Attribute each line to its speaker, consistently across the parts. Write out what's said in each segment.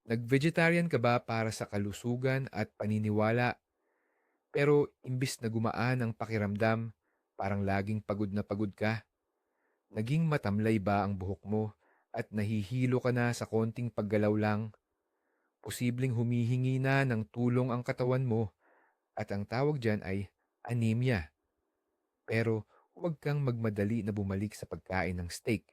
Speaker 1: Nag-vegetarian ka ba para sa kalusugan at paniniwala, pero imbis na gumaan ang pakiramdam, parang laging pagod na pagod ka? Naging matamlay ba ang buhok mo at nahihilo ka na sa konting paggalaw lang? Posibleng humihingi na ng tulong ang katawan mo at ang tawag dyan ay anemia. Pero huwag kang magmadali na bumalik sa pagkain ng steak.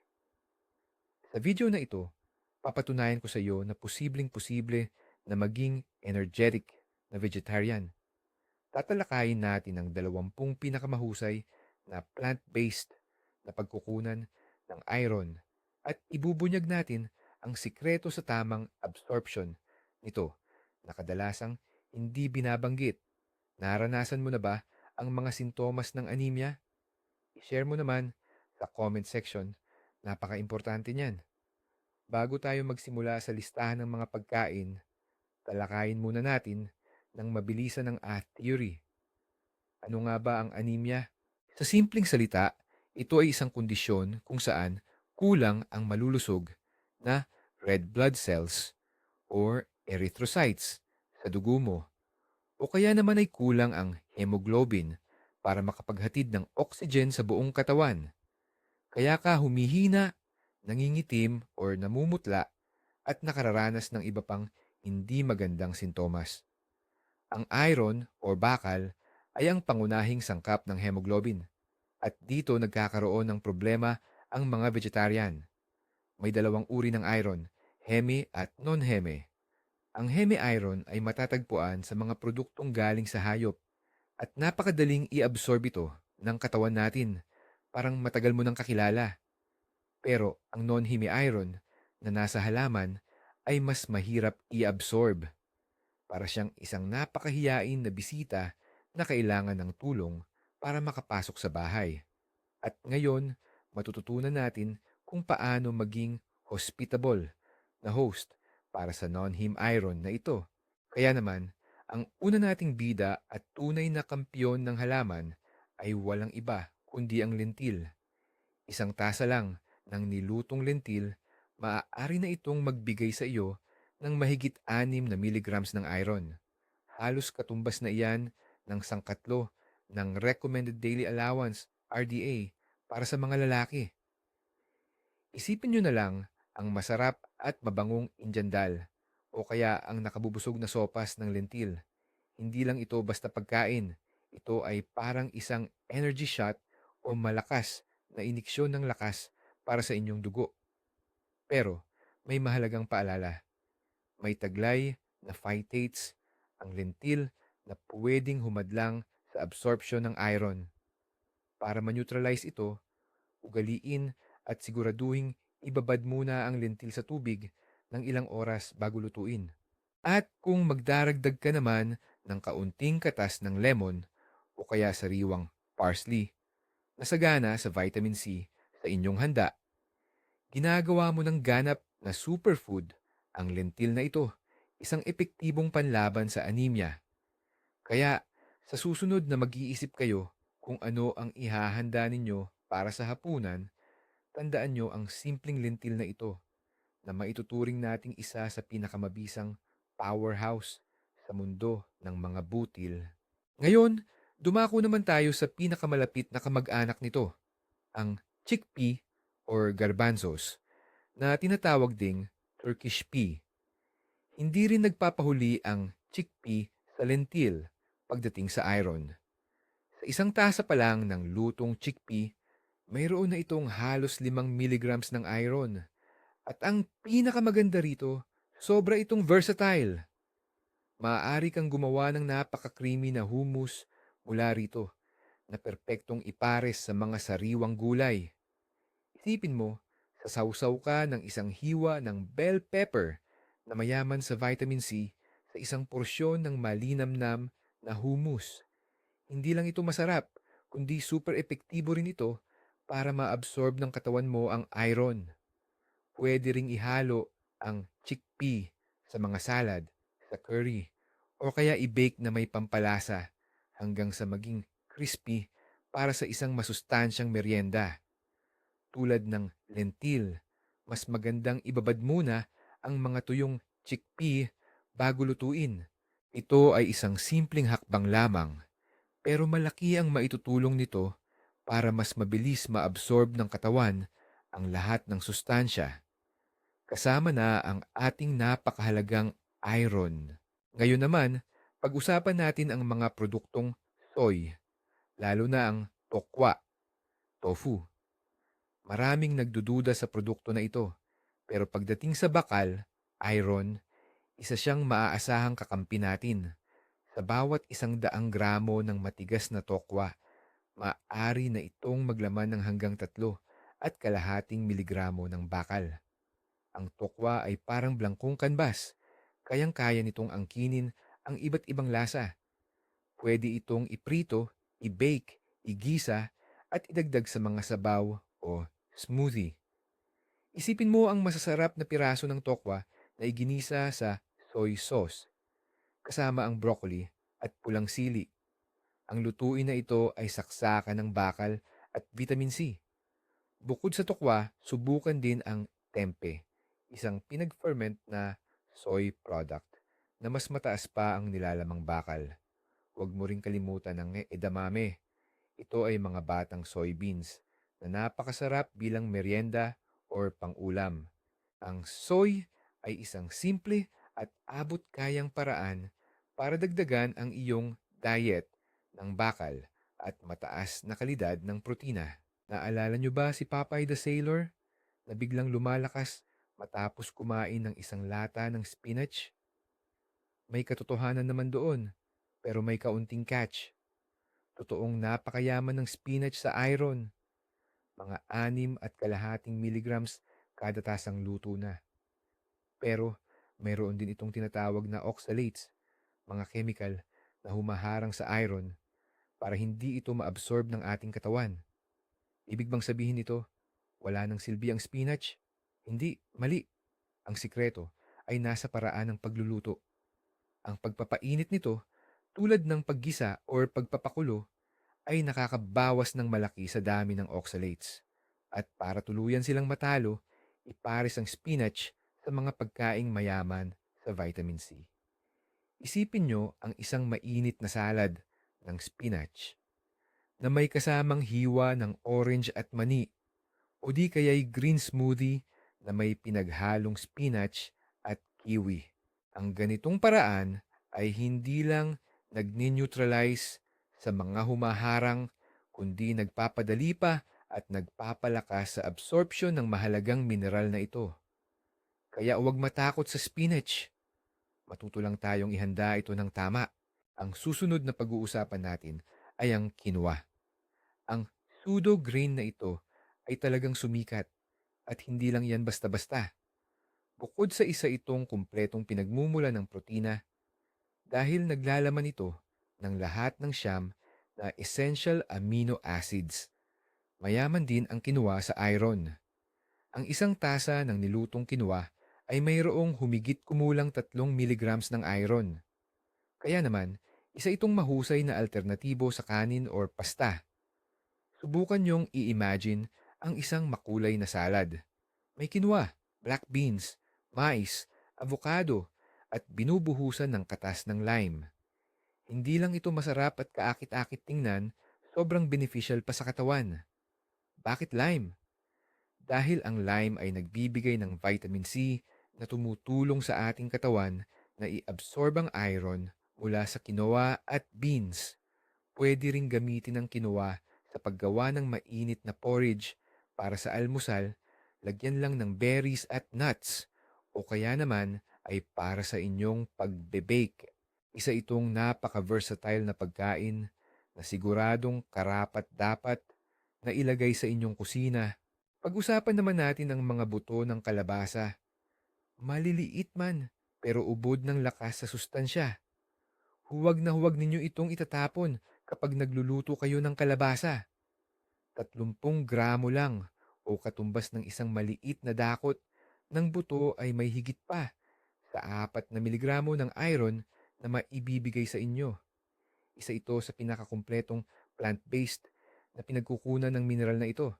Speaker 1: Sa video na ito, papatunayan ko sa iyo na posibleng-posible na maging energetic na vegetarian. Tatalakayin natin ang 20 pinakamahusay na plant-based na pagkukunan ng iron at ibubunyag natin ang sikreto sa tamang absorption nito na kadalasang hindi binabanggit. Naranasan mo na ba ang mga sintomas ng anemia? I-share mo naman sa comment section. Napaka-importante niyan. Bago tayo magsimula sa listahan ng mga pagkain, talakayin muna natin ng mabilisan ng theory. Ano nga ba ang anemia? Sa simpleng salita, ito ay isang kondisyon kung saan kulang ang malulusog na red blood cells or erythrocytes sa dugo mo o kaya naman ay kulang ang hemoglobin para makapaghatid ng oxygen sa buong katawan. Kaya ka humihina, nangingitim or namumutla at nakararanas ng iba pang hindi magandang sintomas. Ang iron o bakal ay ang pangunahing sangkap ng hemoglobin at dito nagkakaroon ng problema ang mga vegetarian. May dalawang uri ng iron, heme at non-heme. Ang heme iron ay matatagpuan sa mga produktong galing sa hayop at napakadaling i-absorb ito ng katawan natin. Parang matagal mo nang kakilala. Pero ang non-heme iron na nasa halaman ay mas mahirap i-absorb. Para siyang isang napakahiyain na bisita na kailangan ng tulong para makapasok sa bahay. At ngayon, matututunan natin kung paano maging hospitable na host para sa non-heme iron na ito. Kaya naman, ang una nating bida at tunay na kampyon ng halaman ay walang iba kundi ang lentil. Isang tasa lang ng nilutong lentil, maaari na itong magbigay sa iyo ng mahigit 6 na iron. Halos katumbas na iyan ng sangkatlo ng Recommended Daily Allowance, RDA, para sa mga lalaki. Isipin nyo na lang ang masarap at mabangong injandal o kaya ang nakabubusog na sopas ng lentil. Hindi lang ito basta pagkain. Ito ay parang isang energy shot o malakas na iniksyon ng lakas para sa inyong dugo. Pero may mahalagang paalala. May taglay na phytates ang lentil na pwedeng humadlang sa absorption ng iron. Para ma-neutralize ito, ugaliin at siguraduhing ibabad muna ang lentil sa tubig ng ilang oras bago lutuin. At kung magdaragdag ka naman ng kaunting katas ng lemon o kaya sariwang parsley na sagana sa vitamin C sa inyong handa, ginagawa mo ng ganap na superfood ang lentil na ito, isang epektibong panlaban sa anemia. Kaya sa susunod na mag-iisip kayo kung ano ang ihahanda ninyo para sa hapunan, tandaan nyo ang simpleng lentil na ito na maituturing nating isa sa pinakamabisang powerhouse sa mundo ng mga butil. Ngayon, dumako naman tayo sa pinakamalapit na kamag-anak nito, ang chickpea or garbanzos, na tinatawag ding Turkish pea. Hindi rin nagpapahuli ang chickpea sa lentil pagdating sa iron. Sa isang tasa pa lang ng lutong chickpea, mayroon na itong halos 5 milligrams ng iron. At ang pinakamaganda rito, sobra itong versatile. Maaari kang gumawa ng napaka-creamy na hummus mula rito na perpektong ipares sa mga sariwang gulay. Isipin mo, sasawsaw ka ng isang hiwa ng bell pepper na mayaman sa vitamin C sa isang porsyon ng malinamnam na hummus. Hindi lang ito masarap, kundi super epektibo rin ito para ma-absorb ng katawan mo ang iron. Pwede ring ihalo ang chickpea sa mga salad, sa curry, o kaya i-bake na may pampalasa hanggang sa maging crispy para sa isang masustansyang merienda. Tulad ng lentil, mas magandang ibabad muna ang mga tuyong chickpea bago lutuin. Ito ay isang simpleng hakbang lamang, pero malaki ang maitutulong nito para mas mabilis maabsorb ng katawan ang lahat ng sustansya, kasama na ang ating napakahalagang iron. Ngayon naman, pag-usapan natin ang mga produktong soy, lalo na ang tokwa, tofu. Maraming nagdududa sa produkto na ito, pero pagdating sa bakal, iron, isa siyang maaasahang kakampi natin. Sa bawat 100 gramo ng matigas na tokwa, maaari na itong maglaman ng hanggang 3.5 miligramo ng bakal. Ang tokwa ay parang blangkong kanbas. Kayang-kaya nitong angkinin ang iba't ibang lasa. Pwede itong iprito, i-bake, igisa, at idagdag sa mga sabaw o smoothie. Isipin mo ang masasarap na piraso ng tokwa na iginisa sa soy sauce, kasama ang broccoli at pulang sili. Ang lutuin na ito ay saksakan ng bakal at vitamin C. Bukod sa tokwa, subukan din ang tempeh, isang pinag-ferment na soy product na mas mataas pa ang nilalamang bakal. Huwag mo ring kalimutan ang edamame. Ito ay mga batang soybeans na napakasarap bilang merienda or pang-ulam. Ang soy ay isang simple at abot-kayang paraan para dagdagan ang iyong diet ng bakal at mataas na kalidad ng protina. Naalala nyo ba si Popeye the Sailor na biglang lumalakas matapos kumain ng isang lata ng spinach? May katotohanan naman doon, pero may kaunting catch. Totoong napakayaman ng spinach sa iron, mga 6.5 miligrams kada tasang luto na. Pero mayroon din itong tinatawag na oxalates, mga chemical na humaharang sa iron para hindi ito maabsorb ng ating katawan. Ibig bang sabihin nito, wala nang silbi ang spinach? Hindi, mali. Ang sikreto ay nasa paraan ng pagluluto. Ang pagpapainit nito, tulad ng paggisa or pagpapakulo, ay nakakabawas ng malaki sa dami ng oxalates. At para tuluyan silang matalo, ipares ang spinach sa mga pagkaing mayaman sa vitamin C. Isipin nyo ang isang mainit na salad ng spinach na may kasamang hiwa ng orange at mani o di kaya'y green smoothie na may pinaghalong spinach at kiwi. Ang ganitong paraan ay hindi lang nagni-neutralize sa mga humaharang, kundi nagpapadali pa at nagpapalakas sa absorption ng mahalagang mineral na ito. Kaya huwag matakot sa spinach. Matuto lang tayong ihanda ito ng tama. Ang susunod na pag-uusapan natin ay ang quinoa. Ang pseudo grain na ito ay talagang sumikat at hindi lang yan basta-basta. Bukod sa isa itong kumpletong pinagmumula ng protina dahil naglalaman ito ng lahat ng siyam na essential amino acids. Mayaman din ang quinoa sa iron. Ang isang tasa ng nilutong quinoa ay mayroong humigit kumulang 3 miligrams ng iron. Kaya naman, isa itong mahusay na alternatibo sa kanin or pasta. Subukan niyong i-imagine ang isang makulay na salad. May quinoa, black beans, mais, avocado, at binubuhusan ng katas ng lime. Hindi lang ito masarap at kaakit-akit tingnan, sobrang beneficial pa sa katawan. Bakit lime? Dahil ang lime ay nagbibigay ng vitamin C na tumutulong sa ating katawan na i-absorb ang iron mula sa quinoa at beans. Pwede ring gamitin ang quinoa sa paggawa ng mainit na porridge para sa almusal, lagyan lang ng berries at nuts o kaya naman ay para sa inyong pagbe-bake. Isa itong napaka-versatile na pagkain na siguradong karapat-dapat na ilagay sa inyong kusina. Pag-usapan naman natin ang mga buto ng kalabasa. Maliliit man, pero ubod ng lakas sa sustansya. Huwag na huwag ninyo itong itatapon kapag nagluluto kayo ng kalabasa. 30 gramo lang o katumbas ng isang maliit na dakot ng buto ay may higit pa sa 4 miligramo ng iron na maibibigay sa inyo. Isa ito sa pinakakumpletong plant-based na pinagkukunan ng mineral na ito.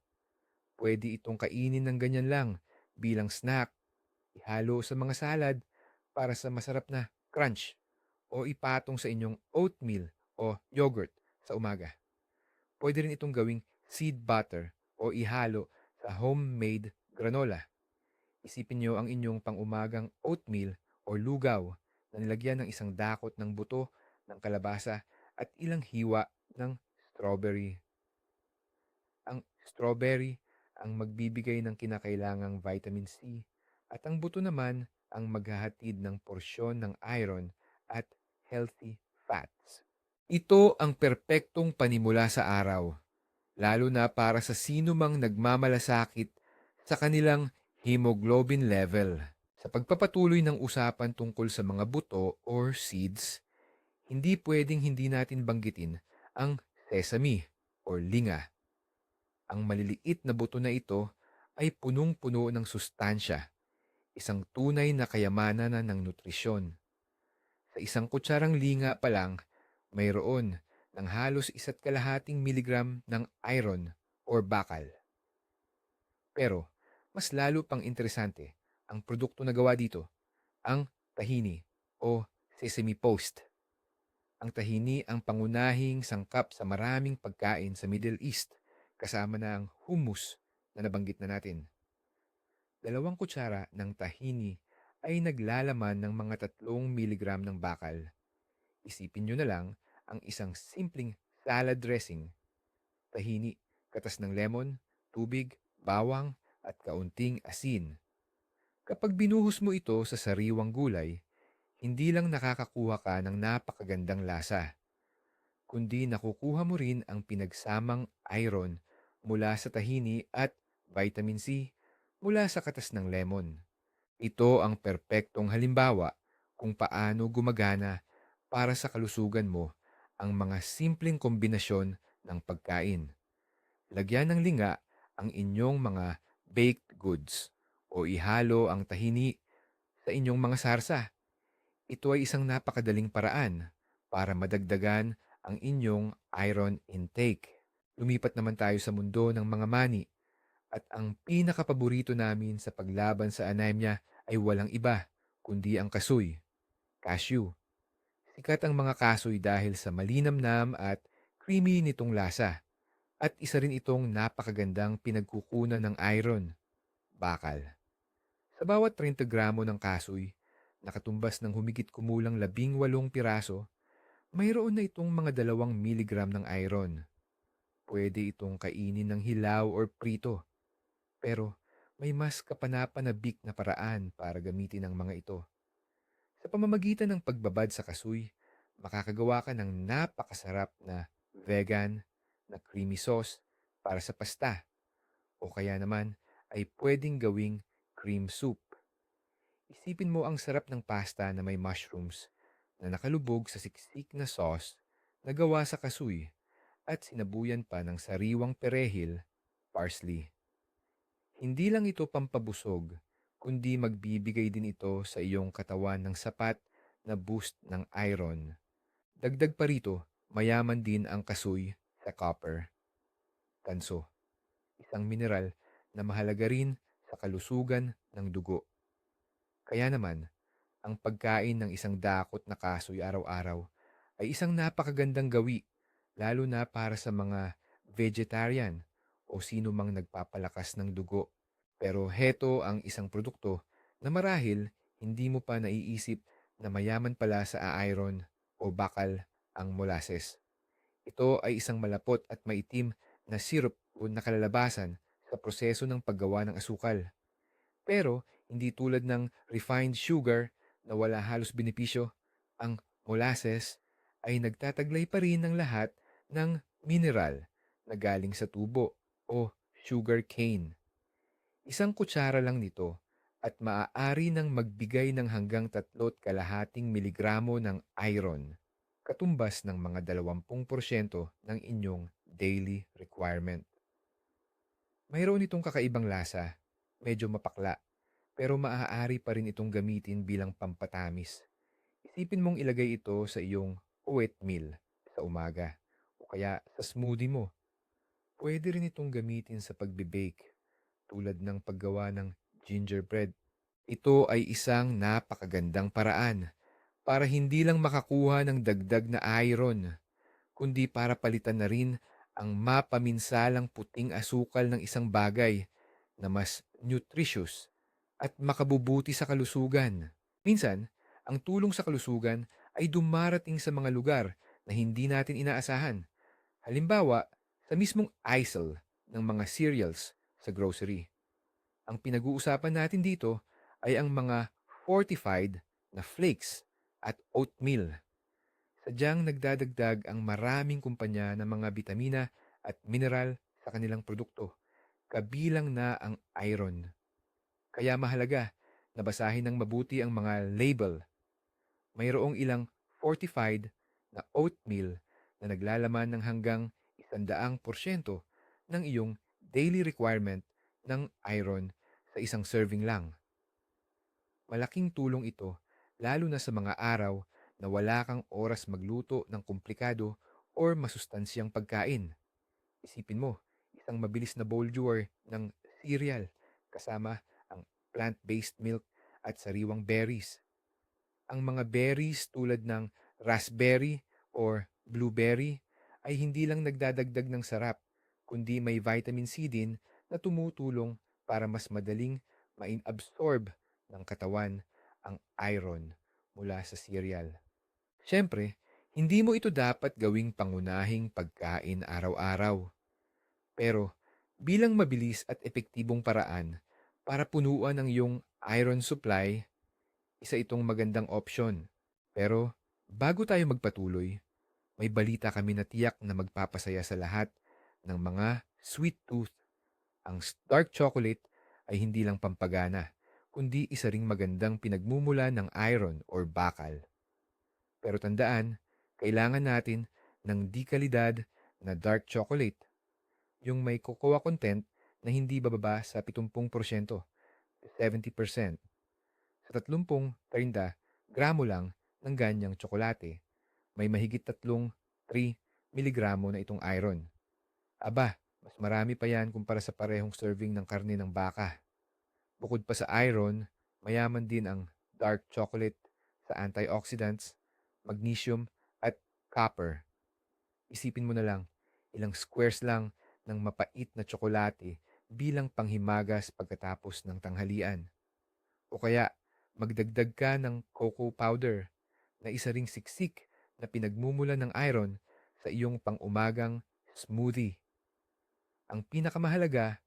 Speaker 1: Pwede itong kainin ng ganyan lang bilang snack, ihalo sa mga salad, para sa masarap na crunch o ipatong sa inyong oatmeal o yogurt sa umaga. Pwede rin itong gawing seed butter o ihalo sa homemade granola. Isipin nyo ang inyong pangumagang oatmeal o lugaw na nilagyan ng isang dakot ng buto ng kalabasa at ilang hiwa ng strawberry. Ang strawberry ang magbibigay ng kinakailangang vitamin C at ang buto naman ang maghahatid ng porsyon ng iron at healthy fats. Ito ang perpektong panimula sa araw, lalo na para sa sino mang nagmamalasakit sa kanilang hemoglobin level. Sa pagpapatuloy ng usapan tungkol sa mga buto or seeds, hindi pwedeng hindi natin banggitin ang sesame or linga. Ang maliliit na buto na ito ay punong-puno ng sustansya, isang tunay na kayamanan na ng nutrisyon. Sa isang kutsarang linga pa lang, mayroon ng halos 1.5 miligram ng iron or bakal. Pero, mas lalo pang interesante, ang produkto na gawa dito, ang tahini o sesame post. Ang tahini ang pangunahing sangkap sa maraming pagkain sa Middle East, kasama na ang hummus na nabanggit na natin. 2 kutsara ng tahini ay naglalaman ng mga 3 miligram ng bakal. Isipin nyo na lang ang isang simpleng salad dressing, tahini, katas ng lemon, tubig, bawang, at kaunting asin. Kapag binuhos mo ito sa sariwang gulay, hindi lang nakakakuha ka ng napakagandang lasa, kundi nakukuha mo rin ang pinagsamang iron mula sa tahini at vitamin C mula sa katas ng lemon. Ito ang perpektong halimbawa kung paano gumagana para sa kalusugan mo ang mga simpleng kombinasyon ng pagkain. Lagyan ng linga ang inyong mga baked goods o ihalo ang tahini sa inyong mga sarsa. Ito ay isang napakadaling paraan para madagdagan ang inyong iron intake. Lumipat naman tayo sa mundo ng mga mani at ang pinakapaborito namin sa paglaban sa anemia ay walang iba kundi ang kasoy, cashew. Sikat ang mga kasoy dahil sa malinamnam at creamy nitong lasa at isa rin itong napakagandang pinagkukunan ng iron, bakal. Sa bawat 30 gramo ng kasoy, nakatumbas ng humigit kumulang 18 piraso, mayroon na itong mga 2 miligram ng iron. Pwede itong kainin ng hilaw or prito, pero may mas kapanapanabik na paraan para gamitin ang mga ito. Sa pamamagitan ng pagbabad sa kasoy, makakagawa ka ng napakasarap na vegan na creamy sauce para sa pasta o kaya naman ay pwedeng gawing cream soup. Isipin mo ang sarap ng pasta na may mushrooms na nakalubog sa siksik na sauce na gawa sa kasoy at sinabuyan pa ng sariwang perehil, parsley. Hindi lang ito pampabusog, kundi magbibigay din ito sa iyong katawan ng sapat na boost ng iron. Dagdag pa rito, mayaman din ang kasoy sa copper, tanso, isang mineral na mahalaga rin sa kalusugan ng dugo. Kaya naman, ang pagkain ng isang dakot na kasoy araw-araw ay isang napakagandang gawi, lalo na para sa mga vegetarian o sino mang nagpapalakas ng dugo. Pero heto ang isang produkto na marahil hindi mo pa naiisip na mayaman pala sa iron o bakal ang molasses. Ito ay isang malapot at maitim na syrup o nakalalabasan sa proseso ng paggawa ng asukal. Pero hindi tulad ng refined sugar na wala halos benepisyo, ang molasses ay nagtataglay pa rin ng lahat ng mineral na galing sa tubo o sugar cane. 1 kutsara lang nito at maaari nang magbigay ng hanggang 3.5 miligramo ng iron, katumbas ng mga 20% ng inyong daily requirement. Mayroon itong kakaibang lasa, medyo mapakla, pero maaari pa rin itong gamitin bilang pampatamis. Isipin mong ilagay ito sa iyong oatmeal sa umaga o kaya sa smoothie mo. Pwede rin itong gamitin sa pagbe-bake tulad ng paggawa ng gingerbread Ito ay isang napakagandang paraan para hindi lang makakuha ng dagdag na iron, kundi para palitan na rin ang mapaminsalang puting asukal ng isang bagay na mas nutritious at makabubuti sa kalusugan. Minsan, ang tulong sa kalusugan ay dumarating sa mga lugar na hindi natin inaasahan. Halimbawa, sa mismong aisle ng mga cereals sa grocery. Ang pinag-uusapan natin dito ay ang mga fortified na flakes at oatmeal. Sadyang nagdadagdag ang maraming kumpanya ng mga bitamina at mineral sa kanilang produkto, kabilang na ang iron. Kaya mahalaga na basahin ng mabuti ang mga label. Mayroong ilang fortified na oatmeal na naglalaman ng hanggang 100% ng iyong daily requirement ng iron sa isang serving lang. Malaking tulong ito lalo na sa mga araw na wala kang oras magluto ng komplikado or masustansyang pagkain. Isipin mo, isang mabilis na bowl drawer ng cereal kasama ang plant-based milk at sariwang berries. Ang mga berries tulad ng raspberry or blueberry ay hindi lang nagdadagdag ng sarap, kundi may vitamin C din na tumutulong para mas madaling main-absorb ng katawan ang iron mula sa cereal. Siyempre, hindi mo ito dapat gawing pangunahing pagkain araw-araw. Pero bilang mabilis at epektibong paraan para punuan ang iyong iron supply, isa itong magandang opsyon. Pero bago tayo magpatuloy, may balita kami na tiyak na magpapasaya sa lahat ng mga sweet tooth. Ang dark chocolate ay hindi lang pampagana, kundi isa ring magandang pinagmumula ng iron or bakal. Pero tandaan, kailangan natin ng di kalidad na dark chocolate, yung may cocoa content na hindi bababa sa 70% to 70%. Sa 30 gramo lang ng ganyang tsokolate, may mahigit 3 miligramo na itong iron. Aba, mas marami pa yan kumpara sa parehong serving ng karne ng baka. Bukod pa sa iron, mayaman din ang dark chocolate sa antioxidants, magnesium at copper. Isipin mo na lang, ilang squares lang ng mapait na tsokolate bilang panghimagas pagkatapos ng tanghalian. O kaya, magdagdag ka ng cocoa powder na isa ring siksik na pinagmumulan ng iron sa iyong pang-umagang smoothie. Ang pinakamahalaga,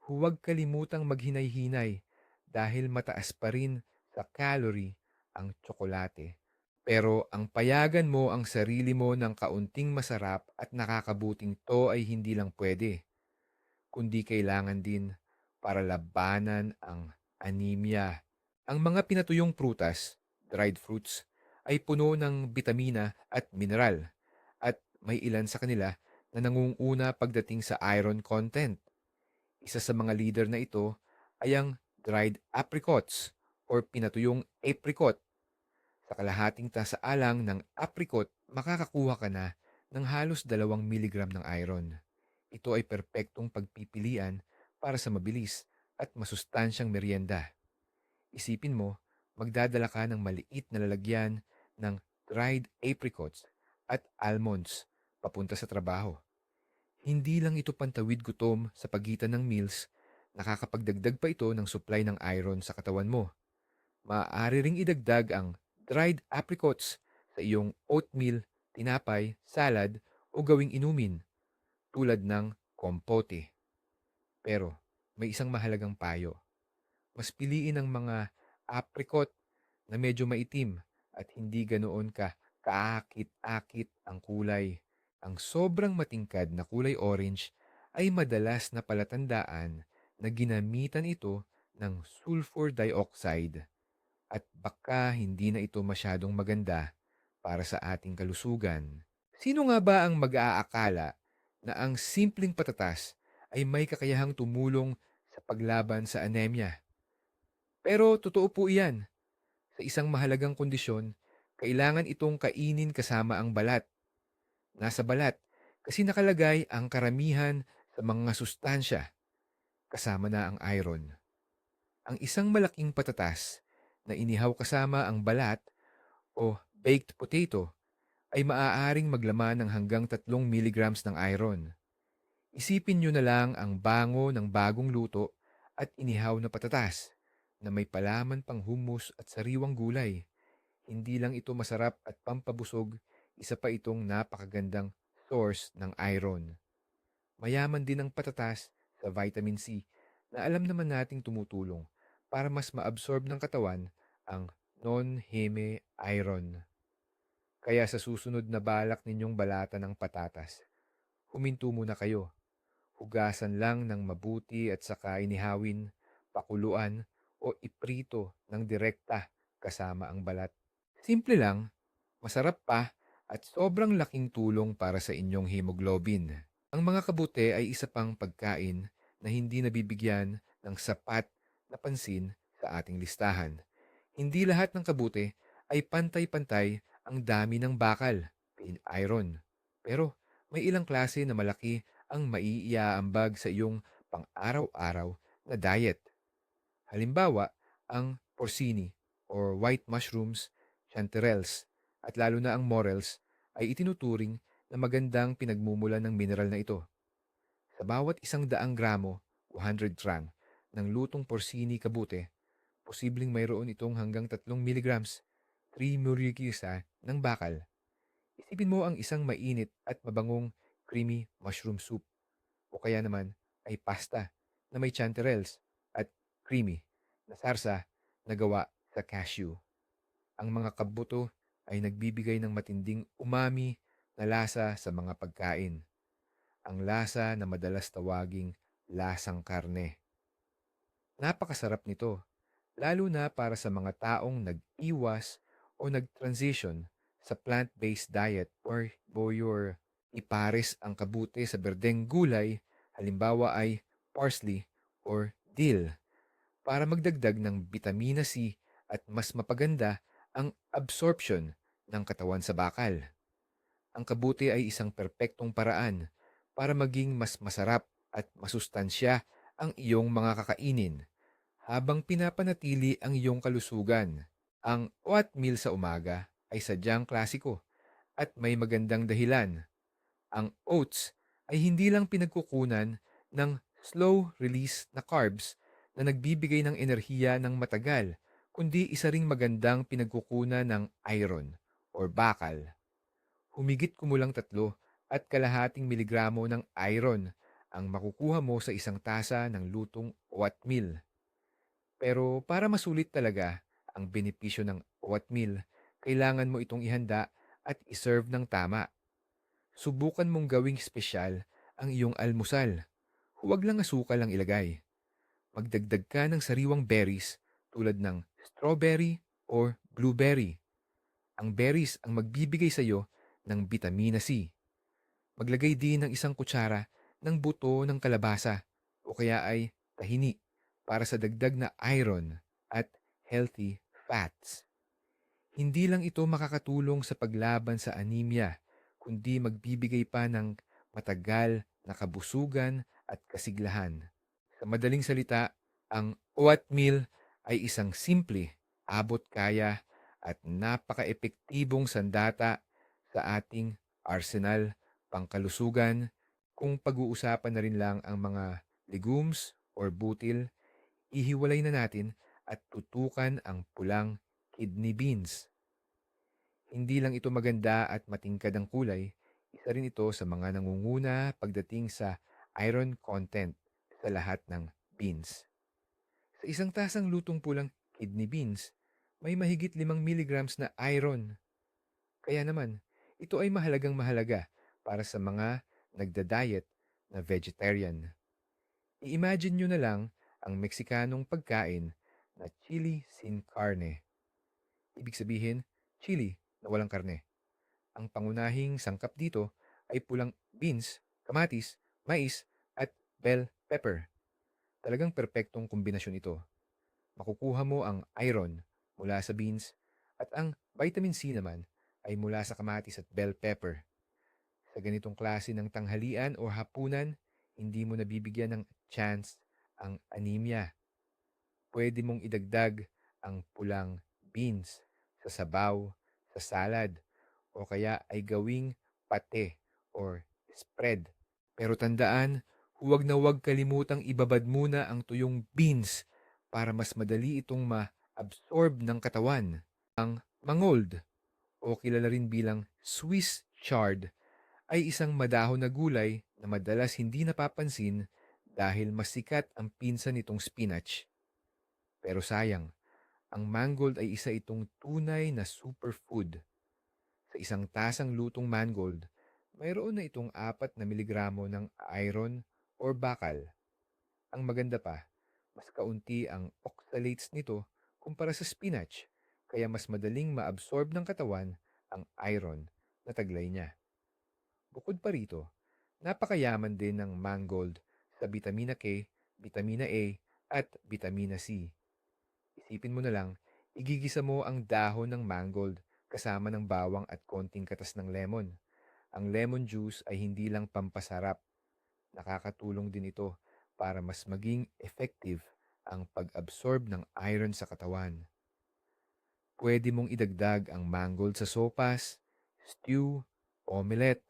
Speaker 1: huwag kalimutang maghinay-hinay dahil mataas pa rin sa calorie ang tsokolate. Pero ang payagan mo ang sarili mo ng kaunting masarap at nakakabuting to ay hindi lang pwede, kundi kailangan din para labanan ang anemia. Ang mga pinatuyong prutas, dried fruits, ay puno ng bitamina at mineral at may ilan sa kanila na nangunguna pagdating sa iron content. Isa sa mga leader na ito ay ang dried apricots or pinatuyong apricot. Sa kalahating tasaalang ng apricot, makakakuha ka na ng halos 2 miligram ng iron. Ito ay perpektong pagpipilian para sa mabilis at masustansyang merienda. Isipin mo, magdadala ka ng maliit na lalagyan ng dried apricots at almonds papunta sa trabaho. Hindi lang ito pantawid gutom sa pagitan ng meals, nakakapagdagdag pa ito ng supply ng iron sa katawan mo. Maaari ring idagdag ang dried apricots sa iyong oatmeal, tinapay, salad o gawing inumin tulad ng kompote. Pero may isang mahalagang payo. Mas piliin ang mga apricot na medyo maitim at hindi ganoon kaakit-akit ang kulay. Ang sobrang matingkad na kulay orange ay madalas na palatandaan na ginamitan ito ng sulfur dioxide at baka hindi na ito masyadong maganda para sa ating kalusugan. Sino nga ba ang mag-aakala na ang simpleng patatas ay may kakayahang tumulong sa paglaban sa anemia? Pero totoo po iyan. Sa isang mahalagang kondisyon, kailangan itong kainin kasama ang balat. Nasa balat kasi nakalagay ang karamihan sa mga sustansya, kasama na ang iron. Ang isang malaking patatas na inihaw kasama ang balat o baked potato ay maaaring maglaman ng hanggang 3 milligrams ng iron. Isipin nyo na lang ang bango ng bagong luto at inihaw na patatas na may palaman pang hummus at sariwang gulay. Hindi lang ito masarap at pampabusog, isa pa itong napakagandang source ng iron. Mayaman din ang patatas sa vitamin C na alam naman nating tumutulong para mas maabsorb ng katawan ang non-heme iron. Kaya sa susunod na balak ninyong balatan ng patatas, huminto muna kayo. Hugasan lang ng mabuti at saka inihawin, pakuluan o iprito ng direkta kasama ang balat. Simple lang, masarap pa at sobrang laking tulong para sa inyong hemoglobin. Ang mga kabute ay isa pang pagkain na hindi nabibigyan ng sapat na pansin sa ating listahan. Hindi lahat ng kabute ay pantay-pantay ang dami ng bakal, iron. Pero may ilang klase na malaki ang maiiaambag sa iyong pang-araw-araw na diet. Halimbawa, ang porcini or white mushrooms, chanterelles, at lalo na ang morels ay itinuturing na magandang pinagmumulan ng mineral na ito. Sa bawat 100 gramo, 100 gram, ng lutong porcini kabute, posibleng mayroon itong hanggang 3 milligrams, 3 mg ng bakal. Isipin mo ang isang mainit at mabangong creamy mushroom soup o kaya naman ay pasta na may chanterelles at creamy na sarsa na gawa sa cashew. Ang mga kabuto ay nagbibigay ng matinding umami na lasa sa mga pagkain. Ang lasa na madalas tawaging lasang karne. Napakasarap nito, lalo na para sa mga taong nag-iwas o nag-transition sa plant-based diet or your ipares ang kabute sa berdeng gulay, halimbawa ay parsley or dill, para magdagdag ng bitamina C at mas mapaganda ang absorption ng katawan sa bakal. Ang kabute ay isang perpektong paraan para maging mas masarap at masustansya ang iyong mga kakainin habang pinapanatili ang iyong kalusugan. Ang oatmeal sa umaga ay sadyang klasiko at may magandang dahilan. Ang oats ay hindi lang pinagkukunan ng slow-release na carbs na nagbibigay ng enerhiya ng matagal, kundi isa ring magandang pinagkukunan ng iron or bakal. Humigit kumulang 3.5 miligramo ng iron ang makukuha mo sa isang tasa ng lutong oatmeal. Pero para masulit talaga ang benepisyo ng oatmeal, kailangan mo itong ihanda at iserve ng tama. Subukan mong gawing espesyal ang iyong almusal. Huwag lang asukal ang ilagay. Magdagdag ka ng sariwang berries tulad ng strawberry or blueberry. Ang berries ang magbibigay sa iyo ng bitamina C. Maglagay din ng 1 kutsara ng buto ng kalabasa o kaya ay tahini para sa dagdag na iron at healthy fats. Hindi lang ito makakatulong sa paglaban sa anemia, kundi magbibigay pa ng matagal na kabusugan at kasiglahan. Sa madaling salita, ang oatmeal ay isang simple, abot-kaya at napaka-epektibong sandata sa ating arsenal pangkalusugan kung pag-uusapan na rin lang ang mga legumes or butil, ihiwalay na natin at tutukan ang pulang kidney beans. Hindi lang ito maganda at matingkad ang kulay, isa rin ito sa mga nangunguna pagdating sa iron content sa lahat ng beans. Sa isang tasang lutong pulang kidney beans, may mahigit 5 milligrams na iron. Kaya naman, ito ay mahalagang mahalaga para sa mga nagda-diet na vegetarian. I-imagine nyo na lang ang Meksikanong pagkain na chili sin carne. Ibig sabihin, chili na walang karne. Ang pangunahing sangkap dito ay pulang beans, kamatis, mais, at bell pepper. Talagang perpektong kombinasyon ito. Makukuha mo ang iron mula sa beans at ang vitamin C naman ay mula sa kamatis at bell pepper. Sa ganitong klase ng tanghalian o hapunan, hindi mo nabibigyan ng chance ang anemia. Pwede mong idagdag ang pulang beans sa sabaw, sa salad, o kaya ay gawing pate or spread. Pero tandaan, huwag na huwag kalimutang ibabad muna ang tuyong beans para mas madali itong ma-absorb ng katawan. Ang mangold o kilala rin bilang Swiss chard ay isang madahon na gulay na madalas hindi napapansin dahil mas sikat ang pinsan nitong spinach. Pero sayang, ang mangold ay isa itong tunay na superfood. Sa isang tasang lutong mangold, mayroon na itong 4 na miligramo ng iron or bakal. Ang maganda pa, mas kaunti ang oxalates nito kumpara sa spinach, kaya mas madaling maabsorb ng katawan ang iron na taglay niya. Bukod pa rito, napakayaman din ng mangold sa vitamina K, vitamina A, at vitamina C. Isipin mo na lang, igigisa mo ang dahon ng mangold kasama ng bawang at konting katas ng lemon. Ang lemon juice ay hindi lang pampasarap, nakakatulong din ito para mas maging effective ang pag-absorb ng iron sa katawan. Pwede mong idagdag ang mangold sa sopas, stew, omelette,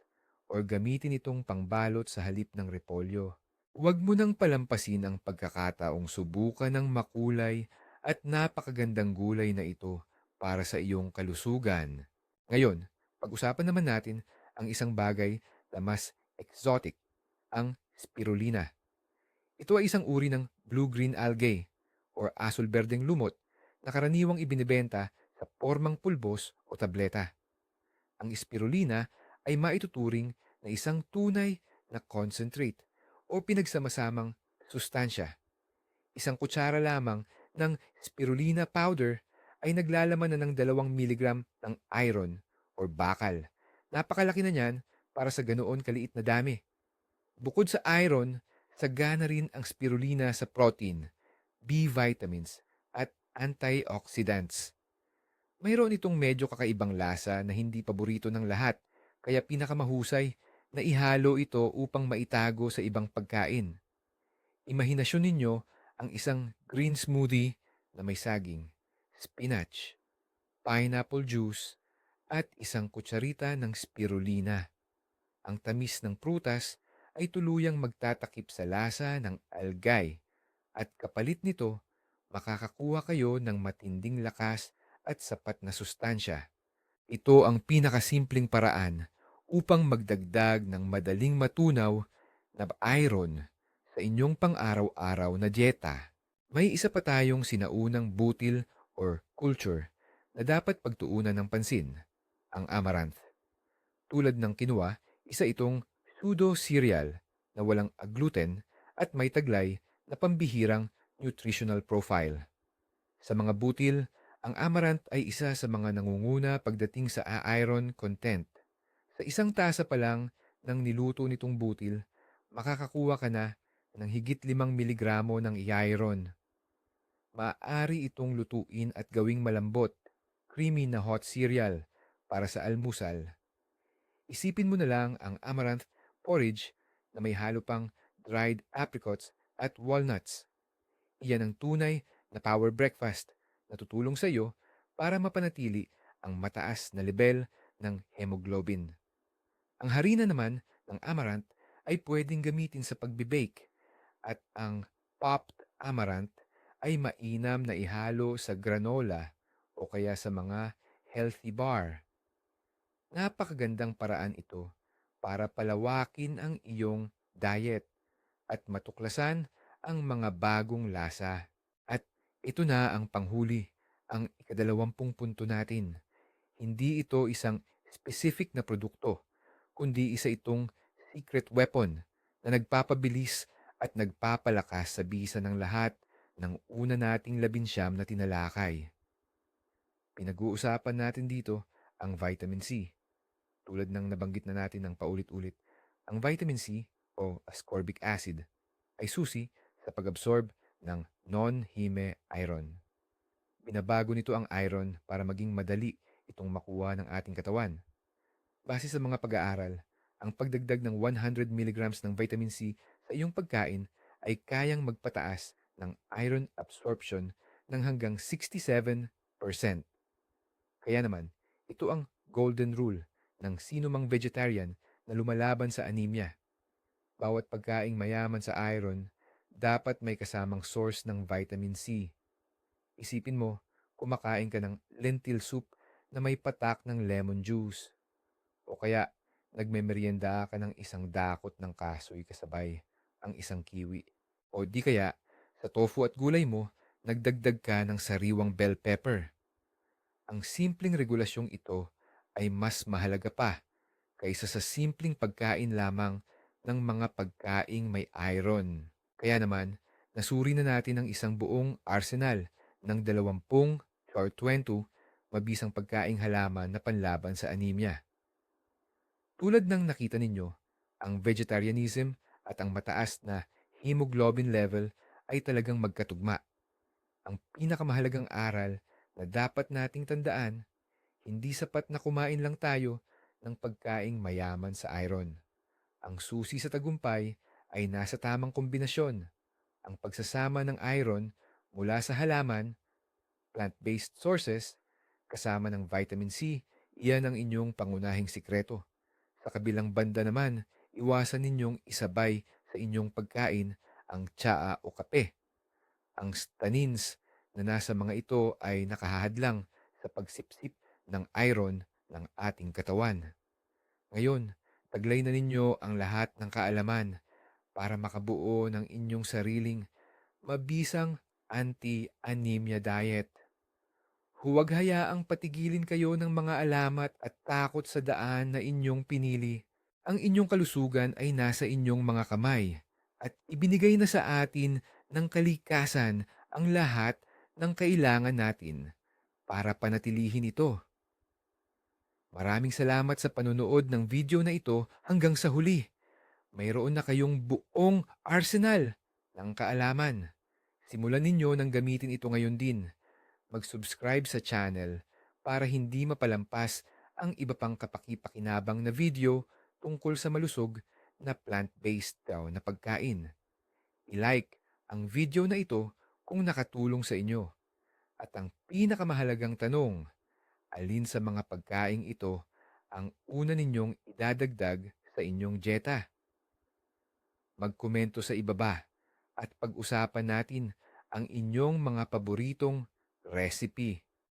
Speaker 1: or gamitin itong pangbalot sa halip ng repolyo. Huwag mo nang palampasin ang pagkakataong subukan ng makulay at napakagandang gulay na ito para sa iyong kalusugan. Ngayon, pag-usapan naman natin ang isang bagay na mas exotic, ang spirulina. Ito ay isang uri ng blue-green algae or asul-berdeng lumot na karaniwang ibinebenta sa pormang pulbos o tableta. Ang spirulina ay maituturing na isang tunay na concentrate o pinagsamasamang sustansya. Isang kutsara lamang ng spirulina powder ay naglalaman na ng 2 miligram ng iron or bakal. Napakalaki na niyan para sa ganoon kaliit na dami. Bukod sa iron, sagana rin ang spirulina sa protein, B vitamins, at antioxidants. Mayroon itong medyo kakaibang lasa na hindi paborito ng lahat, kaya pinakamahusay na ihalo ito upang maitago sa ibang pagkain. Imahinasyon ninyo ang isang green smoothie na may saging, spinach, pineapple juice, at isang kutsarita ng spirulina. Ang tamis ng prutas ay tuluyang magtatakip sa lasa ng algay at kapalit nito, makakakuha kayo ng matinding lakas at sapat na sustansya. Ito ang pinakasimpleng paraan upang magdagdag ng madaling matunaw na iron sa inyong pang-araw-araw na dieta. May isa pa tayong sinaunang butil or culture na dapat pagtuunan ng pansin, ang amaranth. Tulad ng quinoa, isa itong pseudo-cereal na walang gluten at may taglay na pambihirang nutritional profile. Sa mga butil, ang amaranth ay isa sa mga nangunguna pagdating sa iron content. Sa isang tasa pa lang ng niluto nitong butil, makakakuha ka na ng higit 5 miligramo ng iron. Maaari itong lutuin at gawing malambot, creamy na hot cereal para sa almusal. Isipin mo na lang ang amaranth porridge na may halo pang dried apricots at walnuts. Iyan ang tunay na power breakfast na tutulong sa iyo para mapanatili ang mataas na level ng hemoglobin. Ang harina naman ng amaranth ay pwedeng gamitin sa pagbe-bake at ang popped amaranth ay mainam na ihalo sa granola o kaya sa mga healthy bar. Napakagandang paraan ito para palawakin ang iyong diet at matuklasan ang mga bagong lasa. At ito na ang panghuli, ang ika-20 punto natin. Hindi ito isang specific na produkto, kundi isa itong secret weapon na nagpapabilis at nagpapalakas sa bisa ng lahat ng una nating 19 na tinalakay. Pinag-uusapan natin dito ang vitamin C. Tulad ng nabanggit na natin ng paulit-ulit, ang vitamin C o ascorbic acid ay susi sa pag-absorb ng non-heme iron. Binabago nito ang iron para maging madali itong makuha ng ating katawan. Base sa mga pag-aaral, ang pagdagdag ng 100 milligrams ng vitamin C sa iyong pagkain ay kayang magpataas ng iron absorption ng hanggang 67%. Kaya naman, ito ang golden rule ng sinumang vegetarian na lumalaban sa anemia. Bawat pagkaing mayaman sa iron, dapat may kasamang source ng vitamin C. Isipin mo, kumakain ka ng lentil soup na may patak ng lemon juice. O kaya, nagmemeryenda ka ng isang dakot ng kasoy kasabay ang isang kiwi. O di kaya, sa tofu at gulay mo, nagdagdag ka ng sariwang bell pepper. Ang simpleng regulasyong ito ay mas mahalaga pa kaysa sa simpleng pagkain lamang ng mga pagkaing may iron. Kaya naman, nasuri na natin ang isang buong arsenal ng 20 mabisang pagkaing halaman na panlaban sa anemia. Tulad ng nakita ninyo, ang vegetarianism at ang mataas na hemoglobin level ay talagang magkatugma. Ang pinakamahalagang aral na dapat nating tandaan, hindi sapat na kumain lang tayo ng pagkaing mayaman sa iron. Ang susi sa tagumpay ay nasa tamang kombinasyon. Ang pagsasama ng iron mula sa halaman, plant-based sources, kasama ng vitamin C, iyan ang inyong pangunahing sikreto. Sa kabilang banda naman, iwasan ninyong isabay sa inyong pagkain ang tsaa o kape. Ang tannins na nasa mga ito ay nakahadlang sa pagsipsip ng iron ng ating katawan. Ngayon, taglay na ninyo ang lahat ng kaalaman para makabuo ng inyong sariling mabisang anti-anemia diet. Huwag hayaang patigilin kayo ng mga alamat at takot sa daan na inyong pinili. Ang inyong kalusugan ay nasa inyong mga kamay at ibinigay na sa atin ng kalikasan ang lahat ng kailangan natin para panatilihin ito. Maraming salamat sa panonood ng video na ito hanggang sa huli. Mayroon na kayong buong arsenal ng kaalaman. Simulan ninyo nang gamitin ito ngayon din. Mag-subscribe sa channel para hindi mapalampas ang iba pang kapaki-pakinabang na video tungkol sa malusog na plant-based daw na pagkain. I-like ang video na ito kung nakatulong sa inyo. At ang pinakamahalagang tanong, alin sa mga pagkaing ito ang una ninyong idadagdag sa inyong dieta? Magkomento sa ibaba at pag-usapan natin ang inyong mga paboritong recipe.